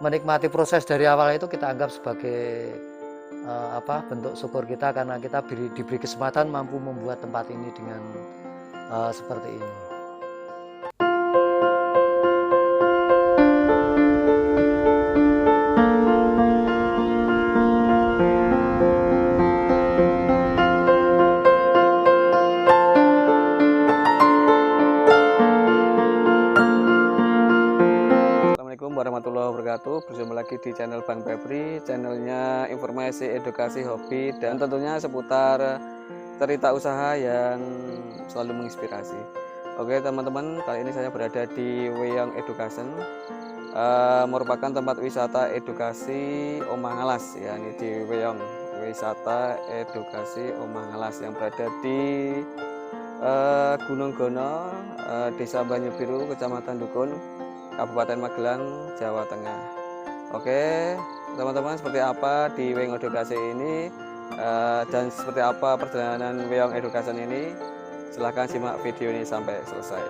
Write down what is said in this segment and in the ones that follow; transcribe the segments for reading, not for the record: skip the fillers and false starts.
menikmati proses dari awal itu kita anggap sebagai bentuk syukur kita karena kita diberi kesempatan mampu membuat tempat ini dengan seperti ini. Assalamualaikum warahmatullahi wabarakatuh. Berjumpa lagi di channel Bang Febri, channelnya informasi, edukasi, hobi, dan tentunya seputar cerita usaha yang selalu menginspirasi. Oke teman-teman, kali ini saya berada di Weyong Education, merupakan tempat wisata edukasi Omah Ngalas, ya, ini di Weyong Wisata Edukasi Omah Ngalas yang berada di Gunung Gono, Desa Banyubiru, Kecamatan Dukun, Kabupaten Magelang, Jawa Tengah. Oke, teman-teman, seperti apa di Weyong Edukasi ini dan seperti apa perjalanan Weyong Edukasi ini? Silahkan simak video ini sampai selesai.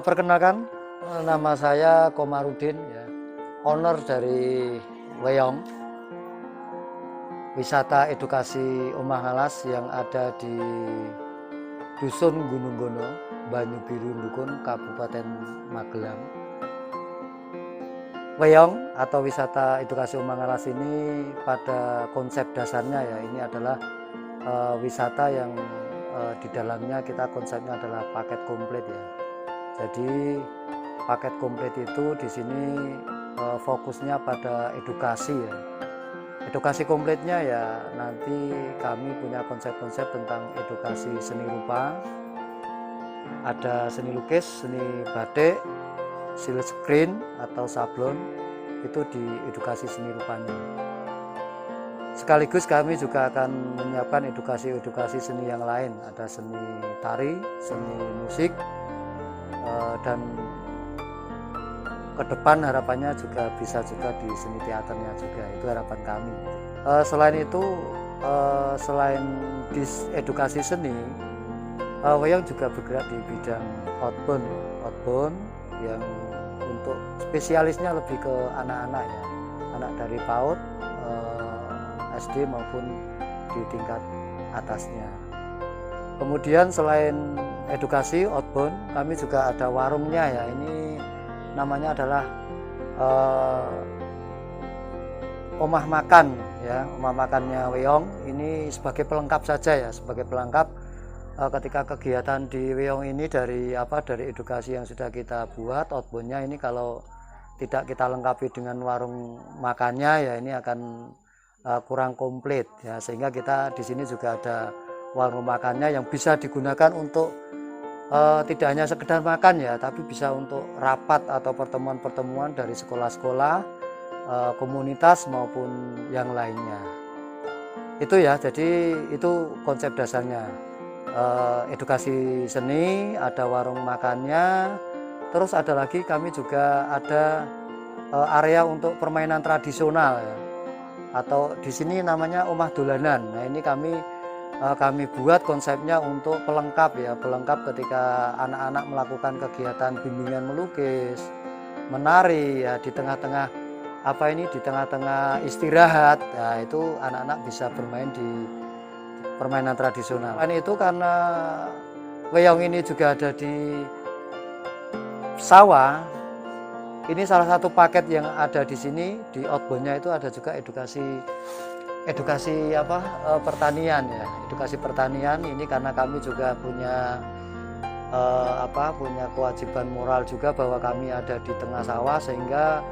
Perkenalkan, nama saya Komarudin, ya, owner dari Weyong Wisata Edukasi Omah Ngalas yang ada di Dusun Gunung Gono, Banyubiru Dukun, Kabupaten Magelang. Weyong atau Wisata Edukasi Omah Ngalas ini pada konsep dasarnya, ya, ini adalah wisata yang di dalamnya kita konsepnya adalah paket komplit, ya. Jadi paket komplit itu di sini fokusnya pada edukasi, ya. Edukasi komplitnya ya nanti kami punya konsep-konsep tentang edukasi seni rupa, ada seni lukis, seni batik, silk screen atau sablon, itu di edukasi seni rupanya. Sekaligus kami juga akan menyiapkan edukasi seni yang lain, ada seni tari, seni musik, dan ke depan harapannya juga bisa juga di seni teaternya juga, itu harapan kami. Selain itu, selain di edukasi seni, Weyong juga bergerak di bidang outbound yang untuk spesialisnya lebih ke anak-anak, ya, anak dari PAUD, SD maupun di tingkat atasnya. Kemudian selain edukasi outbound, kami juga ada warungnya, ya, ini namanya adalah Omah Makan, ya, Omah Makannya Weyong. Ini sebagai pelengkap saja, ya, sebagai pelengkap ketika kegiatan di Weyong ini dari edukasi yang sudah kita buat outboundnya ini, kalau tidak kita lengkapi dengan warung makannya, ya, ini akan kurang komplit, ya, sehingga kita di sini juga ada warung makannya yang bisa digunakan untuk tidak hanya sekedar makan, ya, tapi bisa untuk rapat atau pertemuan-pertemuan dari sekolah-sekolah, komunitas maupun yang lainnya. Itu, ya, jadi itu konsep dasarnya, edukasi seni, ada warung makannya, terus ada lagi kami juga ada area untuk permainan tradisional, ya, atau di sini namanya Omah Dolanan. Nah, ini kami buat konsepnya untuk pelengkap, ya, pelengkap ketika anak-anak melakukan kegiatan bimbingan melukis, menari, ya, di tengah-tengah di tengah-tengah istirahat, ya, itu anak-anak bisa bermain di permainan tradisional. Dan itu karena Weyong ini juga ada di sawah, ini salah satu paket yang ada di sini, di outboundnya itu ada juga edukasi edukasi pertanian ya, edukasi pertanian ini karena kami juga punya punya kewajiban moral juga bahwa kami ada di tengah sawah, sehingga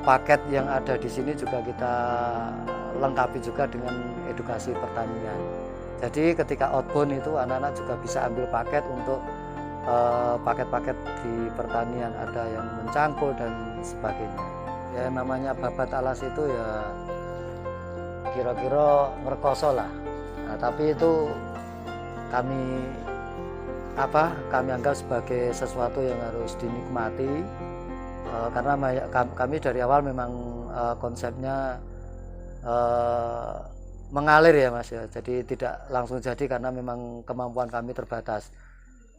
paket yang ada di sini juga kita lengkapi juga dengan edukasi pertanian. Jadi ketika outbound itu anak-anak juga bisa ambil paket untuk paket-paket di pertanian, ada yang mencangkul dan sebagainya. Ya namanya babat alas itu ya kira-kira ngerkoso lah. Nah, tapi itu kami anggap sebagai sesuatu yang harus dinikmati, karena kami dari awal memang konsepnya mengalir ya Mas ya, jadi tidak langsung jadi karena memang kemampuan kami terbatas.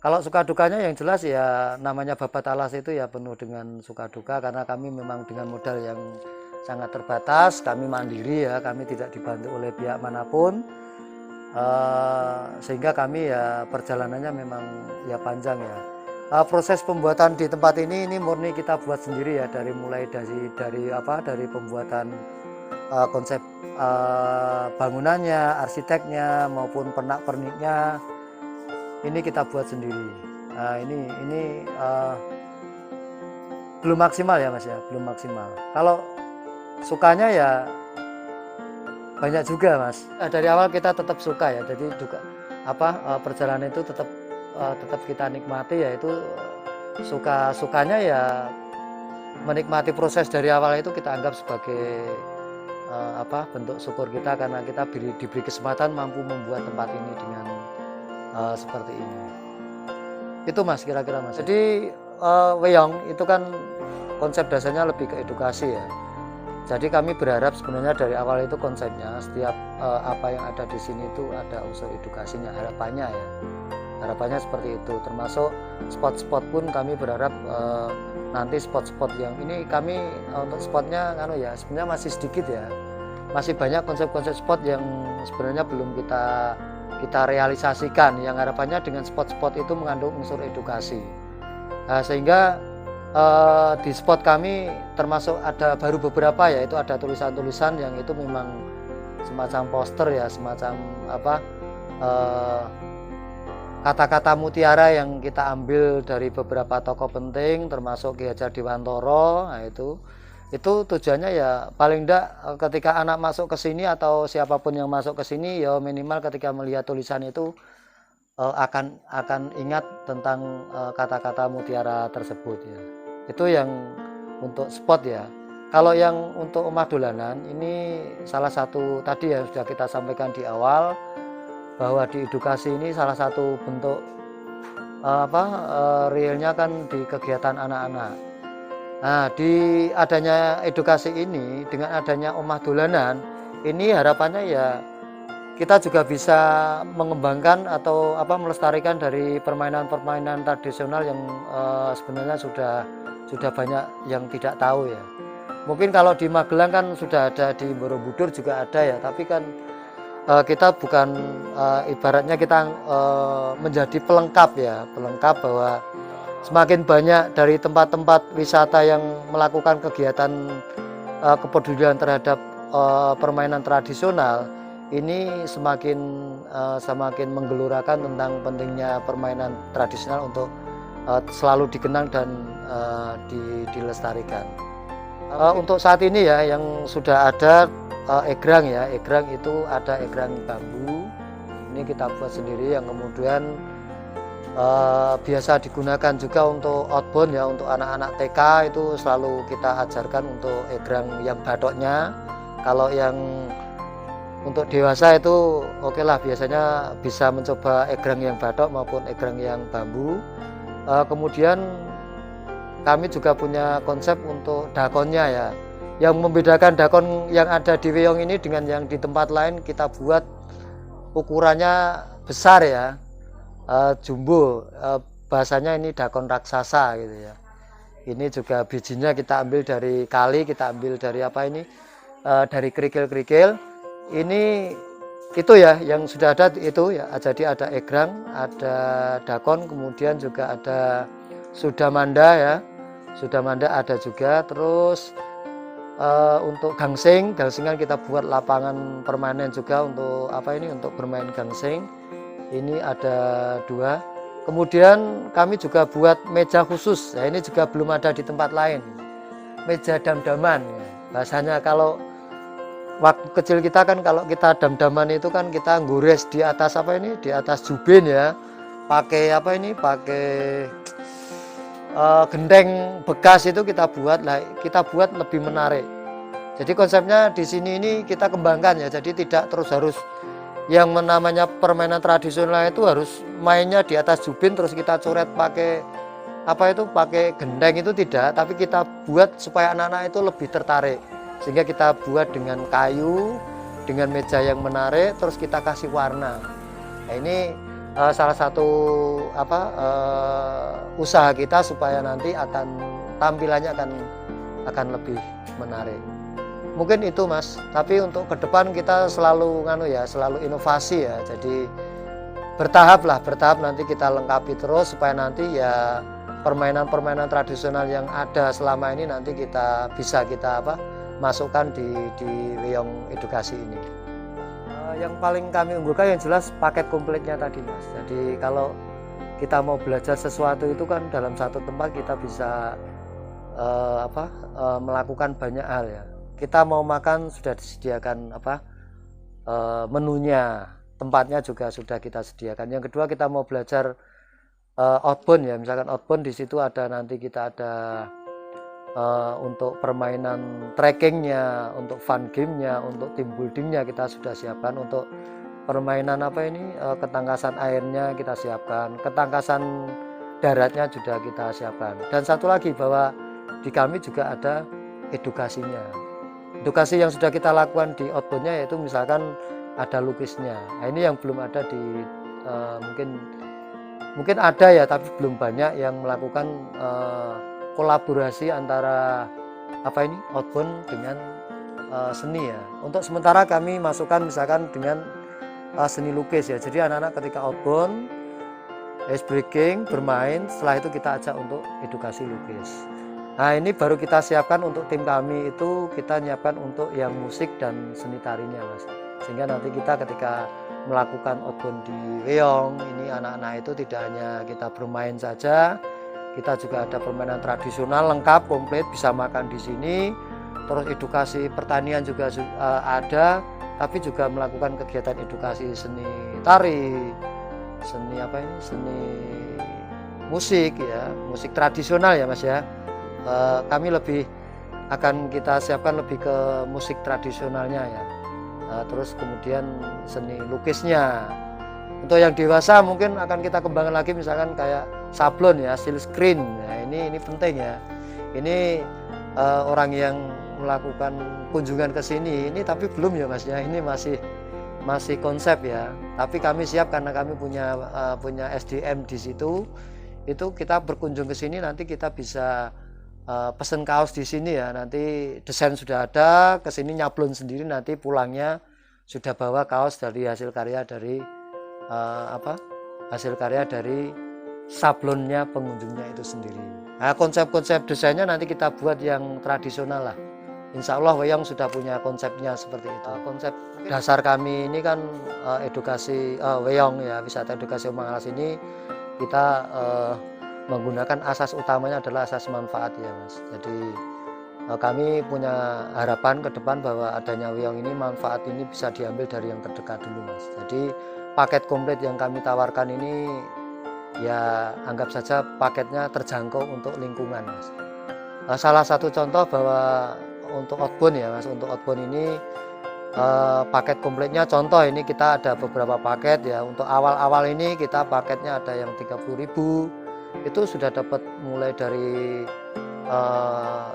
Kalau suka dukanya yang jelas ya namanya babat alas itu ya penuh dengan suka duka, karena kami memang dengan modal yang sangat terbatas, kami mandiri ya, kami tidak dibantu oleh pihak manapun, sehingga kami ya perjalanannya memang ya panjang ya. Proses pembuatan di tempat ini murni kita buat sendiri ya, mulai dari pembuatan konsep bangunannya, arsiteknya maupun pernak-perniknya ini kita buat sendiri. Nah, ini belum maksimal ya Mas ya, belum maksimal. Kalau sukanya ya banyak juga Mas. Dari awal kita tetap suka ya, jadi juga perjalanan itu tetap kita nikmati, yaitu sukanya ya menikmati proses dari awal itu kita anggap sebagai bentuk syukur kita karena kita diberi kesempatan mampu membuat tempat ini dengan seperti ini. Itu Mas kira-kira Mas. Jadi Weyong itu kan konsep dasarnya lebih ke edukasi ya. Jadi kami berharap sebenarnya dari awal itu konsepnya setiap apa yang ada di sini itu ada unsur edukasinya, harapannya ya. Harapannya seperti itu, termasuk spot-spot pun kami berharap nanti spot-spot yang ini kami untuk spotnya sebenarnya masih sedikit ya. Masih banyak konsep-konsep spot yang sebenarnya belum kita realisasikan, yang harapannya dengan spot-spot itu mengandung unsur edukasi. Nah, sehingga di spot kami termasuk ada baru beberapa, yaitu ada tulisan-tulisan yang itu memang semacam poster ya, semacam kata-kata mutiara yang kita ambil dari beberapa tokoh penting termasuk Ki Hajar Dewantara. Nah, itu tujuannya ya paling enggak ketika anak masuk ke sini atau siapapun yang masuk ke sini ya minimal ketika melihat tulisan itu akan ingat tentang kata-kata mutiara tersebut ya. Itu yang untuk spot ya. Kalau yang untuk omah dolanan ini salah satu tadi yang sudah kita sampaikan di awal, bahwa di edukasi ini salah satu bentuk realnya kan di kegiatan anak-anak. Nah, di adanya edukasi ini dengan adanya omah dolanan ini harapannya ya kita juga bisa mengembangkan atau melestarikan dari permainan-permainan tradisional yang sebenarnya sudah banyak yang tidak tahu ya. Mungkin kalau di Magelang kan sudah ada, di Borobudur juga ada ya, tapi kan kita bukan ibaratnya kita menjadi pelengkap ya, pelengkap bahwa semakin banyak dari tempat-tempat wisata yang melakukan kegiatan kepedulian terhadap permainan tradisional ini semakin menggelurakan tentang pentingnya permainan tradisional untuk selalu dikenang dan dilestarikan. Untuk saat ini ya yang sudah ada egrang ya, egrang itu ada egrang bambu, ini kita buat sendiri yang kemudian biasa digunakan juga untuk outbound ya, untuk anak-anak TK itu selalu kita ajarkan untuk egrang yang bathoknya. Kalau yang untuk dewasa itu oke lah, biasanya bisa mencoba egrang yang bathok maupun egrang yang bambu. Kemudian kami juga punya konsep untuk dakonnya ya. Yang membedakan dakon yang ada di Weyong ini dengan yang di tempat lain, kita buat ukurannya besar ya, jumbo, bahasanya ini dakon raksasa gitu ya. Ini juga bijinya kita ambil dari kali, kita ambil dari dari kerikil-kerikil. Ini itu ya yang sudah ada itu ya, jadi ada egrang, ada dakon, kemudian juga ada sudamanda ya, sudamanda ada juga. Terus untuk gangsingan kita buat lapangan permanen juga untuk untuk bermain gangsing. Ini ada 2. Kemudian kami juga buat meja khusus. Ya, ini juga belum ada di tempat lain. Meja dam-daman. Ya. Bahasanya kalau waktu kecil kita kan kalau kita dam-daman itu kan kita gores di atas di atas jubin ya. Pakai pakai gendeng bekas itu kita buat lebih menarik. Jadi konsepnya di sini ini kita kembangkan ya. Jadi tidak terus harus yang namanya permainan tradisional itu harus mainnya di atas jubin terus kita coret pakai pakai gendeng, itu tidak, tapi kita buat supaya anak-anak itu lebih tertarik, sehingga kita buat dengan kayu, dengan meja yang menarik, terus kita kasih warna. Nah, ini salah satu usaha kita supaya nanti tampilannya akan lebih menarik. Mungkin itu Mas, tapi untuk ke depan kita selalu selalu inovasi ya. Jadi bertahap nanti kita lengkapi terus supaya nanti ya permainan-permainan tradisional yang ada selama ini nanti bisa kita masukkan di Weyong Edukasi ini. Yang paling kami unggulkan yang jelas paket komplitnya tadi Mas. Jadi kalau kita mau belajar sesuatu itu kan dalam satu tempat kita bisa melakukan banyak hal ya. Kita mau makan sudah disediakan menunya, tempatnya juga sudah kita sediakan. Yang kedua kita mau belajar outbound ya, misalkan outbound di situ nanti kita ada untuk permainan trackingnya, untuk fun gamenya, untuk team buildingnya kita sudah siapkan. Untuk permainan ketangkasan airnya kita siapkan, ketangkasan daratnya juga kita siapkan. Dan satu lagi bahwa di kami juga ada edukasinya. Edukasi yang sudah kita lakukan di outboundnya yaitu misalkan ada lukisnya. Nah, ini yang belum ada di mungkin ada ya, tapi belum banyak yang melakukan kolaborasi antara outbound dengan seni ya. Untuk sementara kami masukkan misalkan dengan seni lukis ya. Jadi anak-anak ketika outbound, ice breaking, bermain, setelah itu kita ajak untuk edukasi lukis. Nah, ini baru kita siapkan untuk tim kami, itu kita nyiapkan untuk yang musik dan seni tarinya Mas. Sehingga nanti kita ketika melakukan outbound di Weyong ini, anak-anak itu tidak hanya kita bermain saja, kita juga ada permainan tradisional lengkap komplit, bisa makan di sini, terus edukasi pertanian juga ada, tapi juga melakukan kegiatan edukasi seni tari, seni seni musik ya, musik tradisional ya Mas ya. Kami akan kita siapkan lebih ke musik tradisionalnya ya. Terus kemudian seni lukisnya. Untuk yang dewasa mungkin akan kita kembangkan lagi, misalkan kayak sablon ya, silk screen. Nah, ini penting ya. Ini orang yang melakukan kunjungan ke sini ini tapi belum ya Mas ya. Ini masih konsep ya. Tapi kami siap karena kami punya SDM di situ. Itu kita berkunjung ke sini nanti kita bisa pesen kaos di sini ya, nanti desain sudah ada, ke sini nyablon sendiri, nanti pulangnya sudah bawa kaos dari hasil karya dari sablonnya pengunjungnya itu sendiri. Nah, konsep-konsep desainnya nanti kita buat yang tradisional lah. Insya Allah Weyong sudah punya konsepnya seperti itu. Konsep dasar kami ini kan edukasi Weyong ya, wisata edukasi Omang Alas ini kita menggunakan asas utamanya adalah asas manfaat ya Mas. Jadi kami punya harapan ke depan bahwa adanya Weyong ini, manfaat ini bisa diambil dari yang terdekat dulu Mas. Jadi paket komplit yang kami tawarkan ini ya anggap saja paketnya terjangkau untuk lingkungan Mas. Salah satu contoh bahwa untuk outbound ya Mas, untuk outbound ini paket komplitnya, contoh ini kita ada beberapa paket ya. Untuk awal-awal ini kita paketnya ada yang 30.000, itu sudah dapat mulai dari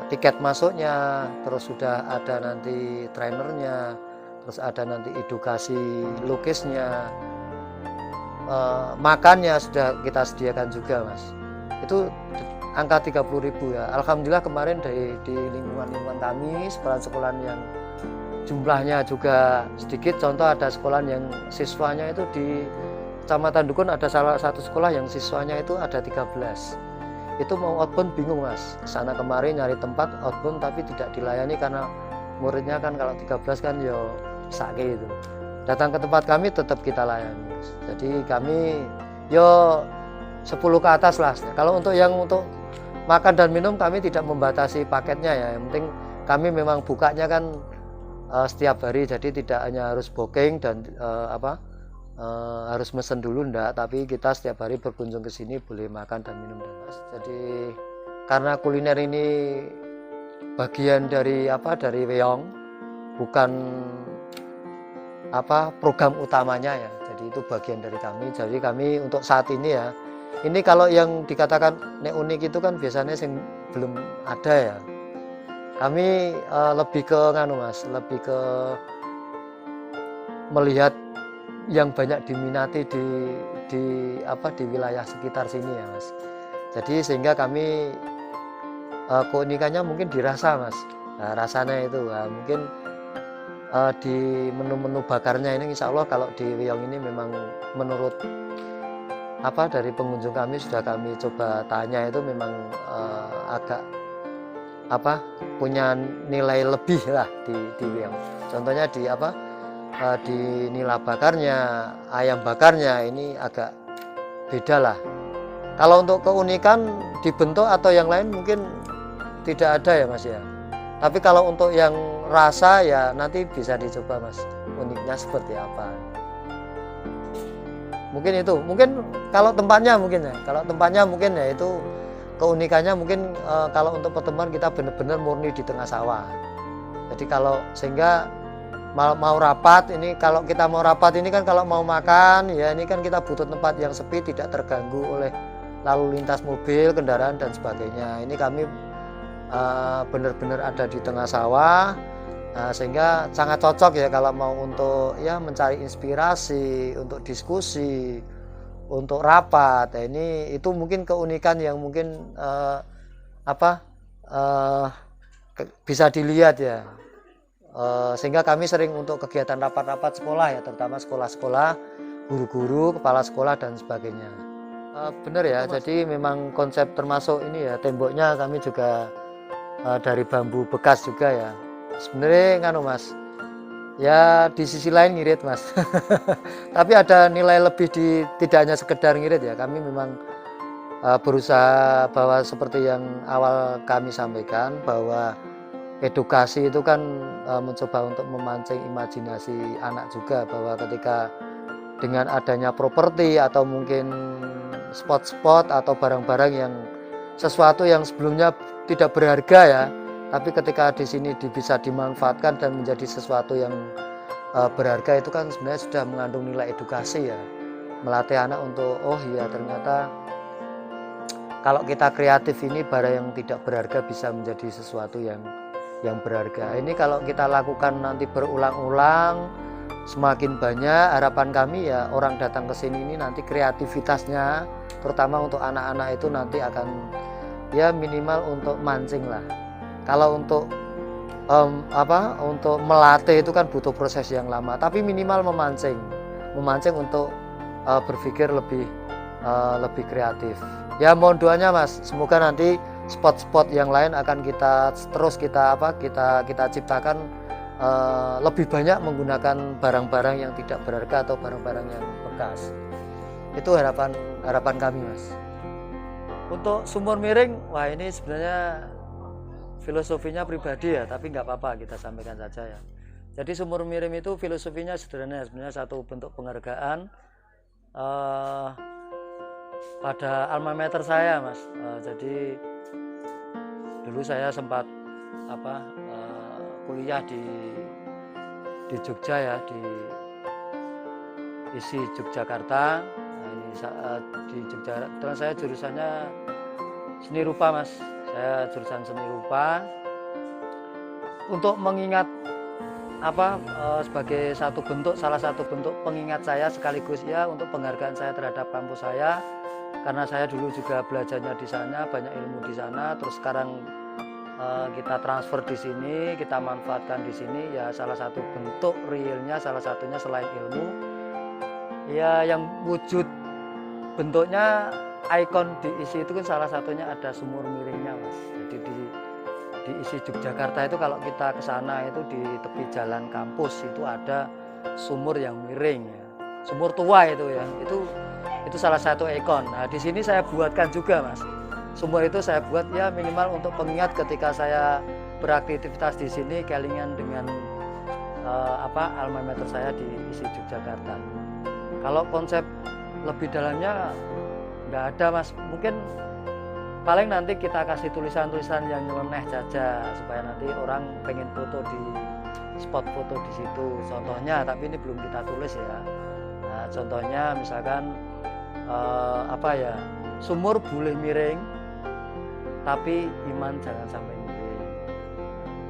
tiket masuknya, terus sudah ada nanti trainernya, terus ada nanti edukasi lukisnya, makannya sudah kita sediakan juga Mas. Itu angka 30.000 ya. Alhamdulillah kemarin di lingkungan kami, sekolah-sekolah yang jumlahnya juga sedikit, contoh ada sekolah yang siswanya itu di Kecamatan Dukun, ada salah satu sekolah yang siswanya itu ada 13. itu mau outbound bingung Mas, kesana kemari nyari tempat outbound tapi tidak dilayani karena muridnya kan kalau 13 kan yo sakit itu. Datang ke tempat kami tetap kita layani Mas. Jadi kami yo 10 ke atas lah. Kalau untuk makan dan minum kami tidak membatasi paketnya ya. Yang penting kami memang bukanya kan setiap hari, jadi tidak hanya harus booking dan harus mesen dulu enggak, tapi kita setiap hari berkunjung ke sini boleh makan dan minum dan Mas. Jadi karena kuliner ini bagian dari Weong, bukan program utamanya ya. Jadi itu bagian dari kami. Jadi kami untuk saat ini ya, ini kalau yang dikatakan nek unik itu kan biasanya yang belum ada ya. Kami lebih ke Mas, lebih ke melihat yang banyak diminati di wilayah sekitar sini ya Mas. Jadi sehingga kami keunikannya mungkin dirasa Mas. Nah, rasanya itu mungkin di menu-menu bakarnya ini insya Allah kalau di Weong ini memang menurut dari pengunjung kami sudah kami coba tanya itu memang agak punya nilai lebih lah di Weong. Contohnya di nila bakarnya, ayam bakarnya ini agak beda lah. Kalau untuk keunikan dibentuk atau yang lain mungkin tidak ada ya Mas ya. Tapi kalau untuk yang rasa ya nanti bisa dicoba Mas, uniknya seperti apa. Mungkin itu, mungkin kalau tempatnya mungkin ya itu keunikannya mungkin kalau untuk pertemuan kita benar-benar murni di tengah sawah. Jadi kalau sehingga mau rapat ini, kalau kita mau rapat ini kan kalau mau makan ya ini kan kita butuh tempat yang sepi, tidak terganggu oleh lalu lintas mobil, kendaraan dan sebagainya. Ini kami benar-benar ada di tengah sawah, sehingga sangat cocok ya kalau mau untuk ya mencari inspirasi, untuk diskusi, untuk rapat. Nah, itu mungkin keunikan yang mungkin bisa dilihat ya. Sehingga kami sering untuk kegiatan rapat-rapat sekolah ya, terutama sekolah-sekolah, guru-guru, kepala sekolah dan sebagainya. Benar ya, jadi memang konsep termasuk ini ya, temboknya kami juga dari bambu bekas juga ya. Sebenarnya Mas, ya di sisi lain ngirit Mas. Tapi ada nilai lebih tidak hanya sekedar ngirit ya, kami memang berusaha bahwa seperti yang awal kami sampaikan bahwa edukasi itu kan mencoba untuk memancing imajinasi anak juga, bahwa ketika dengan adanya properti atau mungkin spot-spot atau barang-barang yang sesuatu yang sebelumnya tidak berharga ya, tapi ketika di sini bisa dimanfaatkan dan menjadi sesuatu yang berharga, itu kan sebenarnya sudah mengandung nilai edukasi ya, melatih anak untuk oh iya ternyata kalau kita kreatif ini barang yang tidak berharga bisa menjadi sesuatu yang berharga. Ini kalau kita lakukan nanti berulang-ulang, semakin banyak, harapan kami ya orang datang ke sini ini nanti kreativitasnya, terutama untuk anak-anak itu nanti akan ya minimal untuk mancing lah. Kalau untuk untuk melatih itu kan butuh proses yang lama, tapi minimal memancing untuk berpikir lebih kreatif. Ya mohon doanya Mas, semoga nanti spot-spot yang lain akan kita ciptakan lebih banyak menggunakan barang-barang yang tidak berharga atau barang-barang yang bekas. Itu harapan kami Mas. Untuk sumur miring, wah ini sebenarnya filosofinya pribadi ya, tapi nggak apa-apa kita sampaikan saja ya. Jadi sumur miring itu filosofinya sederhana, sebenarnya satu bentuk penghargaan pada alma mater saya Mas. Jadi dulu saya sempat kuliah di Jogja ya, di ISI Yogyakarta. Nah, ini di Jogja, terus saya jurusannya seni rupa Mas. Saya jurusan seni rupa. Untuk mengingat sebagai salah satu bentuk pengingat saya sekaligus ya untuk penghargaan saya terhadap kampus saya, karena saya dulu juga belajarnya di sana, banyak ilmu di sana, terus sekarang kita transfer di sini, kita manfaatkan di sini ya, salah satu bentuk realnya, salah satunya selain ilmu ya yang wujud bentuknya ikon diisi itu kan salah satunya ada sumur miringnya Mas. Jadi diisi Yogyakarta itu kalau kita ke sana itu di tepi jalan kampus itu ada sumur yang miring ya. Sumur tua itu ya. Itu salah satu ikon. Nah, di sini saya buatkan juga Mas. Sumur itu saya buat ya minimal untuk pengingat ketika saya beraktivitas di sini kelingan dengan alma mater saya di ISI Yogyakarta. Kalau konsep lebih dalamnya nggak ada Mas, mungkin paling nanti kita kasih tulisan-tulisan yang nyeleneh saja supaya nanti orang pengen foto di spot foto di situ. Contohnya, tapi ini belum kita tulis ya. Nah, contohnya misalkan sumur boleh miring, tapi iman jangan sampai miring.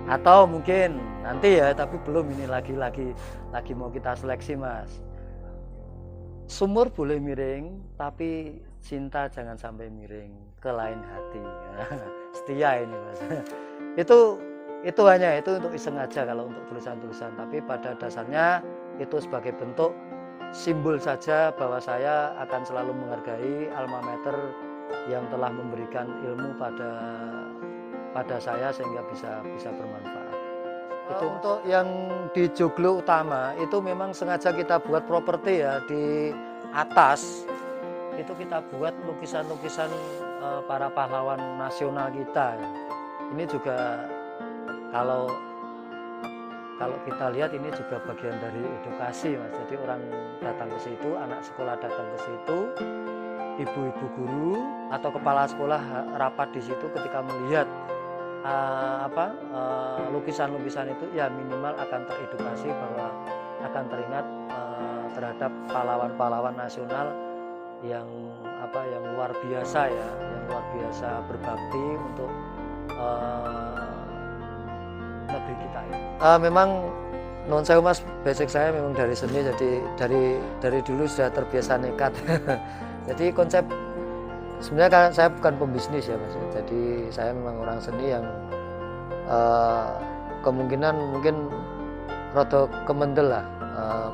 Atau mungkin nanti ya, tapi belum, ini lagi mau kita seleksi Mas. Sumur boleh miring, tapi cinta jangan sampai miring ke lain hati. Setia ini Mas. Itu hanya itu untuk iseng aja kalau untuk tulisan-tulisan, tapi pada dasarnya itu sebagai bentuk simbol saja bahwa saya akan selalu menghargai alma mater yang telah memberikan ilmu pada saya sehingga bisa bermanfaat. Itu untuk yang di joglo utama itu memang sengaja kita buat properti ya, di atas itu kita buat lukisan-lukisan para pahlawan nasional kita ya. Ini juga kalau kita lihat ini juga bagian dari edukasi Mas. Jadi orang datang ke situ, anak sekolah datang ke situ, ibu-ibu guru atau kepala sekolah rapat di situ ketika melihat lukisan-lukisan itu ya minimal akan teredukasi bahwa akan teringat terhadap pahlawan-pahlawan nasional yang luar biasa ya, yang luar biasa berbakti untuk negeri kita ini. Memang non sewu Mas, basic saya memang dari seni, jadi dari dulu sudah terbiasa nekat. Jadi konsep sebenarnya kan saya bukan pembisnis ya Mas. Jadi saya memang orang seni yang kemungkinan mungkin rada kemendel lah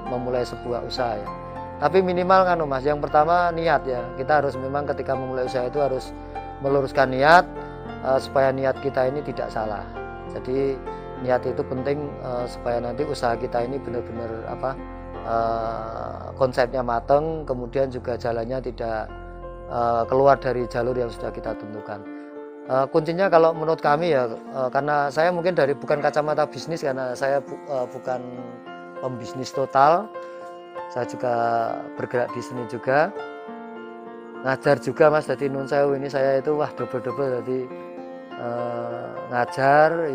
memulai sebuah usaha ya. Tapi minimal kan Mas, yang pertama niat ya. Kita harus memang ketika memulai usaha itu harus meluruskan niat supaya niat kita ini tidak salah. Jadi niat itu penting supaya nanti usaha kita ini benar-benar konsepnya mateng, kemudian juga jalannya tidak keluar dari jalur yang sudah kita tentukan. Kuncinya kalau menurut kami ya, karena saya mungkin bukan kacamata bisnis, karena saya bukan pembisnis total, saya juga bergerak di seni juga, ngajar juga Mas. Jadi nun sewu ini saya itu double jadi ngajar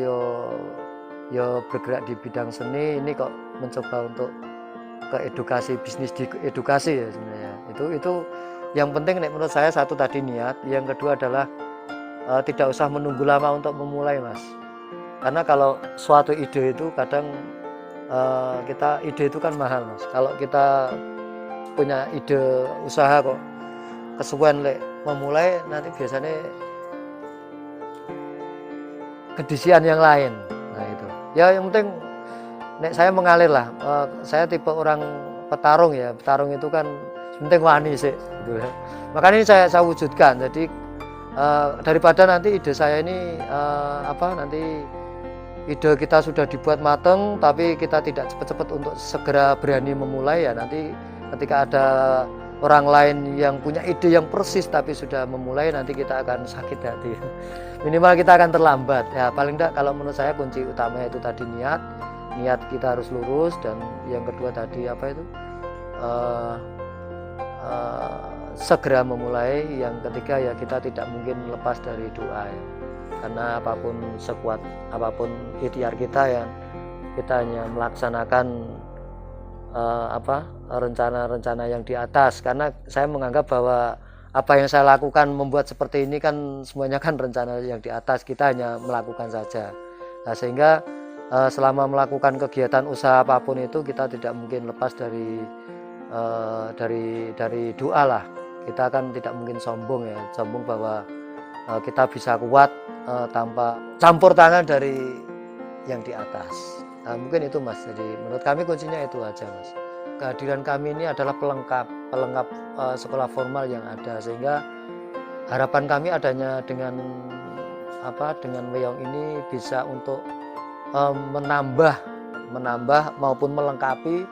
yo bergerak di bidang seni, ini kok mencoba untuk ke edukasi, bisnis di edukasi ya sebenarnya. Itu yang penting menurut saya, satu tadi niat, yang kedua adalah tidak usah menunggu lama untuk memulai Mas. Karena kalau suatu ide itu kadang ide itu kan mahal Mas. Kalau kita punya ide usaha kok kesuwen memulai, nanti biasanya kedisian yang lain. Nah itu ya, yang penting saya mengalir lah. Saya tipe orang petarung ya. Petarung itu kan penting wani sih gitu ya. Makanya ini saya wujudkan. Jadi daripada nanti ide saya ini nanti ide kita sudah dibuat mateng tapi kita tidak cepat-cepat untuk segera berani memulai ya, nanti ketika ada orang lain yang punya ide yang persis tapi sudah memulai, nanti kita akan sakit hati. Minimal kita akan terlambat ya. Paling tidak kalau menurut saya kunci utamanya itu tadi niat kita harus lurus, dan yang kedua tadi segera memulai. Yang ketiga ya, kita tidak mungkin lepas dari doa ya. Karena apapun sekuat apapun ikhtiar kita ya, kita hanya melaksanakan rencana-rencana yang di atas. Karena saya menganggap bahwa apa yang saya lakukan membuat seperti ini kan semuanya kan rencana yang di atas, kita hanya melakukan saja. Nah, sehingga selama melakukan kegiatan usaha apapun itu kita tidak mungkin lepas dari doa lah. Kita kan tidak mungkin sombong ya, sombong bahwa kita bisa kuat tanpa campur tangan dari yang di atas. Nah, mungkin itu Mas. Jadi menurut kami kuncinya itu aja Mas. Kehadiran kami ini adalah pelengkap sekolah formal yang ada, sehingga harapan kami adanya dengan Weyong ini bisa untuk menambah maupun melengkapi